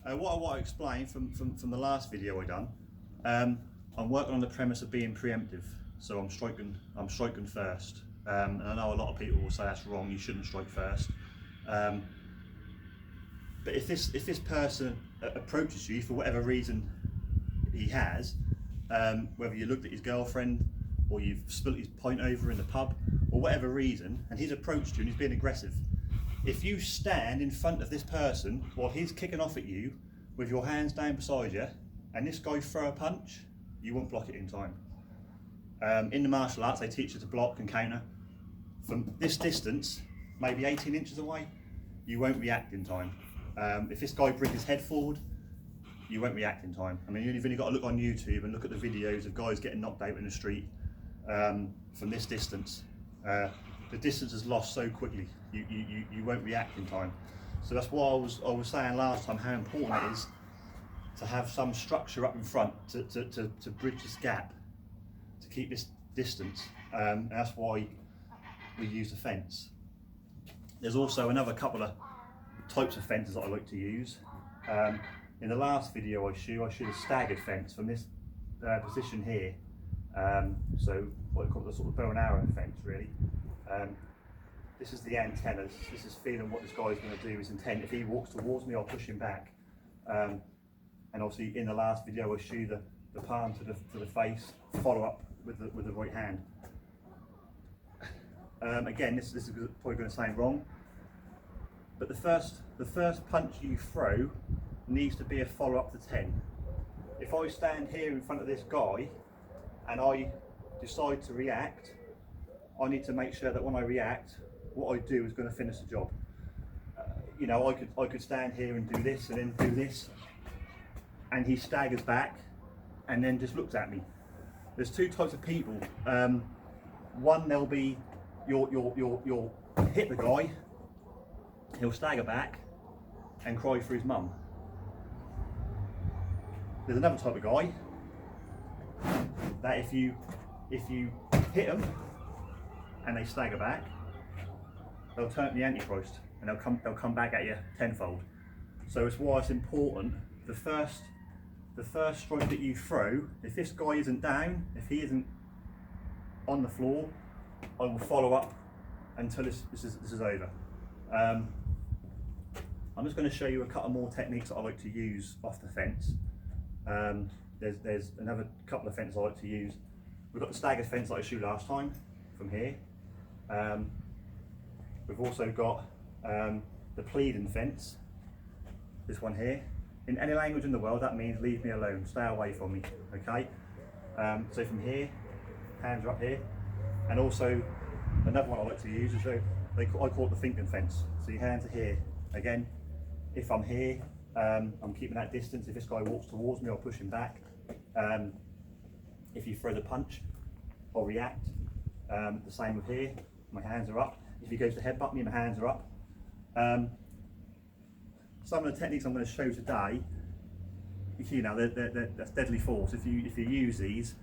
What I want to explain from the last video I done, I'm working on the premise of being preemptive. So I'm striking first. And I know a lot of people will say that's wrong, you shouldn't strike first. But if this person approaches you for whatever reason he has, whether you looked at his girlfriend or you've spilt his pint over in the pub or whatever reason, and he's approached you and he's being aggressive, if you stand in front of this person while he's kicking off at you with your hands down beside you and this guy throw a punch, you won't block it in time. In the martial arts they teach you to block and counter. From this distance, maybe 18 inches away, you won't react in time. If this guy brings his head forward, you won't react in time. I mean, you've only got to look on YouTube and look at the videos of guys getting knocked out in the street from this distance. The distance is lost so quickly, you won't react in time. So that's why I was saying last time how important it is to have some structure up in front to bridge this gap, to keep this distance. And that's why we use the fence. There's also another couple of types of fences that I like to use. In the last video I shoot a staggered fence from this position here. So what I call the sort of bow and arrow fence really. This is the antenna, this is feeling what this guy's going to do, his intent. If he walks towards me, I'll push him back. And obviously in the last video I shoot the palm to the face, follow up with the right hand. Again, this is probably going to sound wrong, but the first punch you throw needs to be a follow up to 10. If I stand here in front of this guy and I decide to react, I need to make sure that when I react, what I do is going to finish the job. You know, I could stand here and do this and then do this, and he staggers back and then just looks at me. There's two types of people. One, there'll be you'll hit the guy, he'll stagger back and cry for his mum. There's another type of guy that if you hit them and they stagger back, they'll turn to the Antichrist and they'll come back at you tenfold. So it's why it's important. The first strike that you throw, if this guy isn't down, if he isn't on the floor, I will follow up until this is over. I'm just going to show you a couple more techniques that I like to use off the fence. There's another couple of fences I like to use. We've got the staggered fence that I shot last time from here. We've also got the pleading fence, this one here. In any language in the world that means leave me alone, stay away from me, okay? So from here, hands are up here. And also another one I like to use is I call it the thinking fence. So your hands are here. Again, if I'm here, I'm keeping that distance. If this guy walks towards me, I'll push him back. If you throw the punch, I'll react. The same with here, my hands are up. If he goes to headbutt me, my hands are up. Some of the techniques I'm going to show today, you know, that's deadly force. If you use these,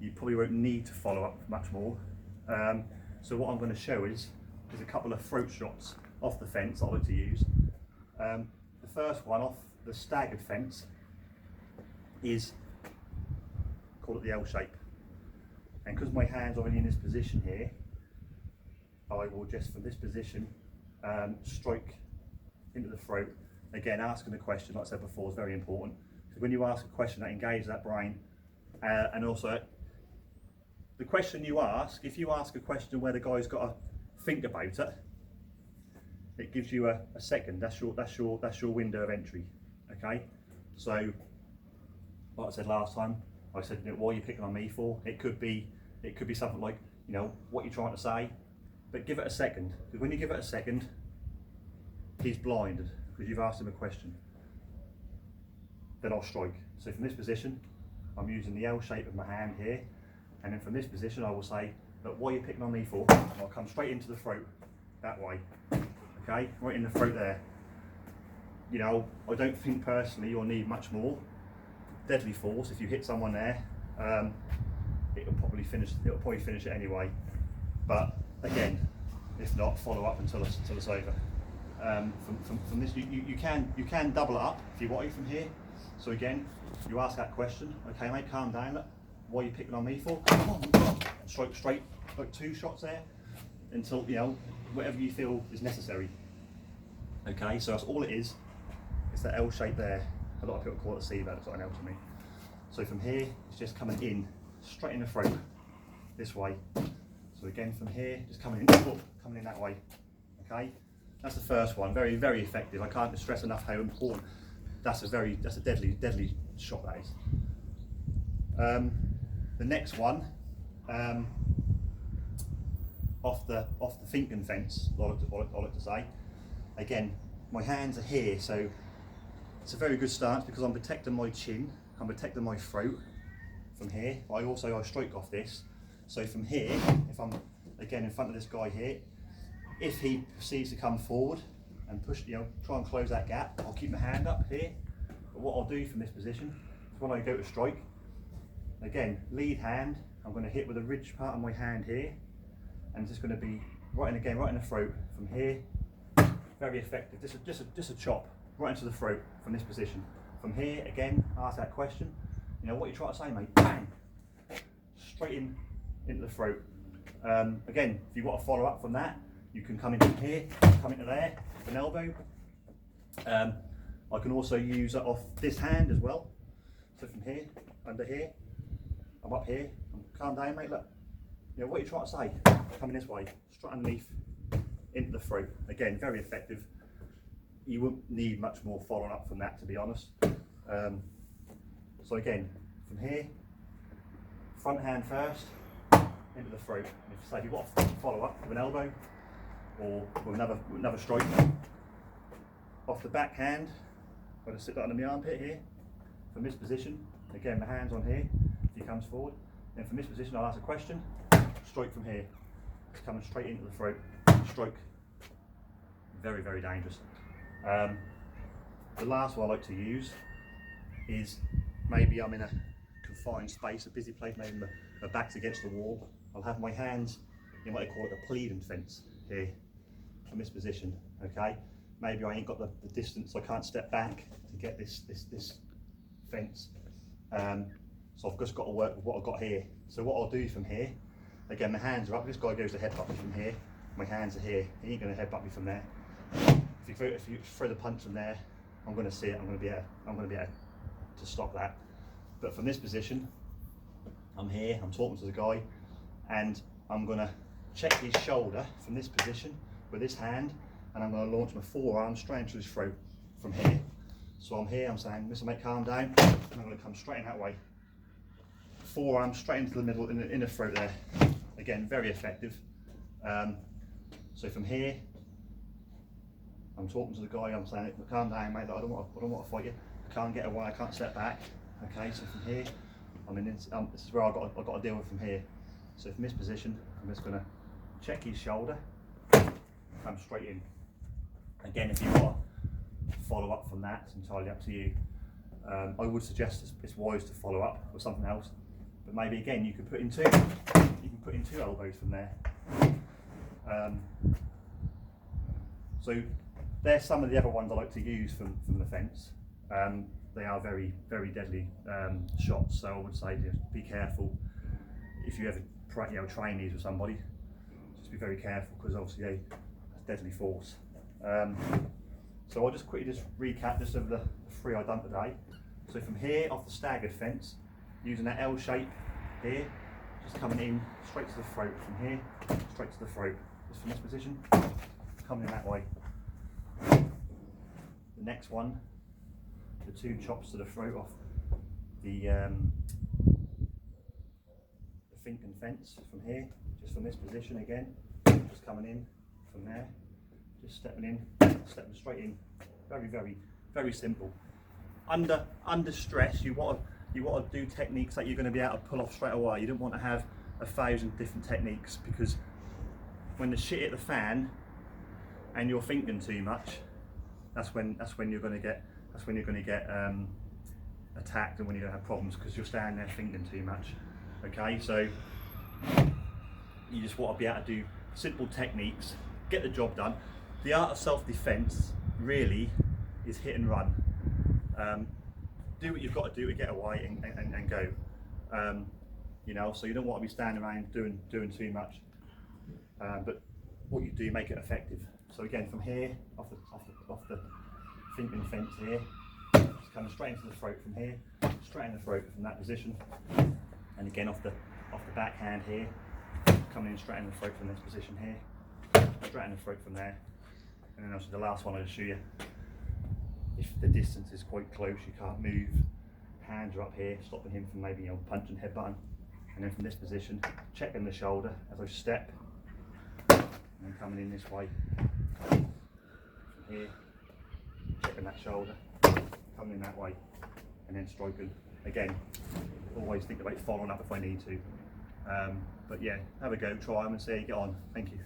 you probably won't need to follow up much more. So what I'm going to show is a couple of throat shots off the fence I like to use. The first one off the staggered fence is, call it the L shape. And because my hands are in this position here, I will just from this position strike into the throat. Again, asking the question, like I said before, is very important. Because when you ask a question, that engages that brain, and also the question you ask. If you ask a question where the guy's got to think about it, it gives you a second. That's your window of entry. Okay. So, like I said last time, I said, you know, what are you picking on me for? It could be something like, you know, what you're trying to say, but give it a second. Because when you give it a second, he's blinded because you've asked him a question. Then I'll strike. So from this position, I'm using the L shape of my hand here, and then from this position I will say, look, what are you picking on me for? And I'll come straight into the throat, that way. Okay, right in the throat there. You know, I don't think personally you'll need much more. Deadly force, if you hit someone there, it'll probably finish it anyway. But again, if not, follow up until it's over. from this. You can double it up if you want it from here. So again, you ask that question. Okay, mate, calm down. Look, what are you picking on me for? Come on, come on. Straight, like 2 shots there, until whatever you feel is necessary. Okay, so that's all it is. It's that L shape there. A lot of people call it a C, but it's not an L to me. So from here, it's just coming in, straight in the throat, this way. So again, from here, just coming in that way. Okay, that's the first one. Very, very effective. I can't stress enough how important. That's a deadly shot, that is. The next one, off the Finken fence, I like to say. Again, my hands are here, so it's a very good stance because I'm protecting my chin, I'm protecting my throat from here. I strike off this. So from here, if I'm again in front of this guy here, if he proceeds to come forward and push, try and close that gap, I'll keep my hand up here. But what I'll do from this position is when I go to strike, again, lead hand, I'm going to hit with the ridge part of my hand here, and it's just going to be right in the throat from here. Very effective. Just a chop right into the throat from this position. From here, again, ask that question. What you try to say, mate? Bang! Straight into the throat. Again, if you want to follow up from that, you can come into here, come into there with an elbow. I can also use it off this hand as well. So from here, under here, I'm up here. Calm down, mate. Look. What you try to say? Coming this way, straight underneath, into the throat. Again, very effective. You wouldn't need much more following up from that, to be honest. So again, from here, front hand first, into the throat. And if you want to follow up with an elbow or with another strike, off the back hand, I'm going to sit that under my armpit here. From this position, again, my hand's on here. If he comes forward, then from this position, I'll ask a question. Strike from here. It's coming straight into the throat. Strike. Very, very dangerous. The last one I like to use is maybe I'm in a confined space, a busy place, maybe my back's against the wall. I'll have my hands in what they call it a pleading fence here from this position. Okay, maybe I ain't got the distance, I can't step back to get this fence. So I've just got to work with what I've got here. So what I'll do from here, again, my hands are up. This guy goes to headbutt me from here. My hands are here. He ain't going to headbutt me from there. If you throw the punch from there, I'm going to see it. I'm going to be able to stop that. But from this position, I'm here. I'm talking to the guy, and I'm going to check his shoulder from this position with this hand, and I'm going to launch my forearm straight into his throat from here. So I'm here. I'm saying, "Listen, mate, calm down." And I'm going to come straight in that way. Forearm straight into the middle, in the throat there. Again, very effective. So from here, I'm talking to the guy. I'm saying, "Calm down, mate. I don't want to fight you. I can't get away. I can't step back." Okay. So from here, this is where I've got to deal with from here. So from this position, I'm just going to check his shoulder, come straight in. Again, if you want to follow up from that, it's entirely up to you. I would suggest it's wise to follow up with something else, but maybe again you could put in two. You can put in 2 elbows from there. So there's some of the other ones I like to use from the fence. They are very, very deadly shots. So I would say just be careful if you ever train these with somebody. Just be very careful because obviously that's deadly force. So I'll just quickly recap just of the 3 I've done today. So from here off the staggered fence, using that L shape here, just coming in straight to the throat. From here, straight to the throat. Just from this position, coming in that way. The next one, the 2 chops to the throat off the Finken fence from here, just from this position again, just coming in from there, just stepping straight in. Very, very, very simple. Under stress, you want to do techniques that you're going to be able to pull off straight away. You don't want to have 1,000 different techniques, because when the shit hit the fan and you're thinking too much, that's when you're going to get attacked, and when you're going to have problems because you're standing there thinking too much. Okay, so you just want to be able to do simple techniques, get the job done. the art of self-defense really is hit and run. Do what you've got to do to get away and go. You know, so you don't want to be standing around doing too much. But what you do, make it effective. So again, from here, off the thinking fence here, just coming straight into the throat from here, straight in the throat from that position, and again off the backhand here, coming in straight in the throat from this position here, straight in the throat from there, and then also the last one I'll show you. If the distance is quite close, you can't move, hands are up here, stopping him from maybe, you know, punching, headbutting, and then from this position, checking the shoulder as I step, and then coming in this way, from here, checking that shoulder, coming in that way, and then striking. Again, always think about following up if I need to. But yeah, have a go, try them and see how you get on. Thank you.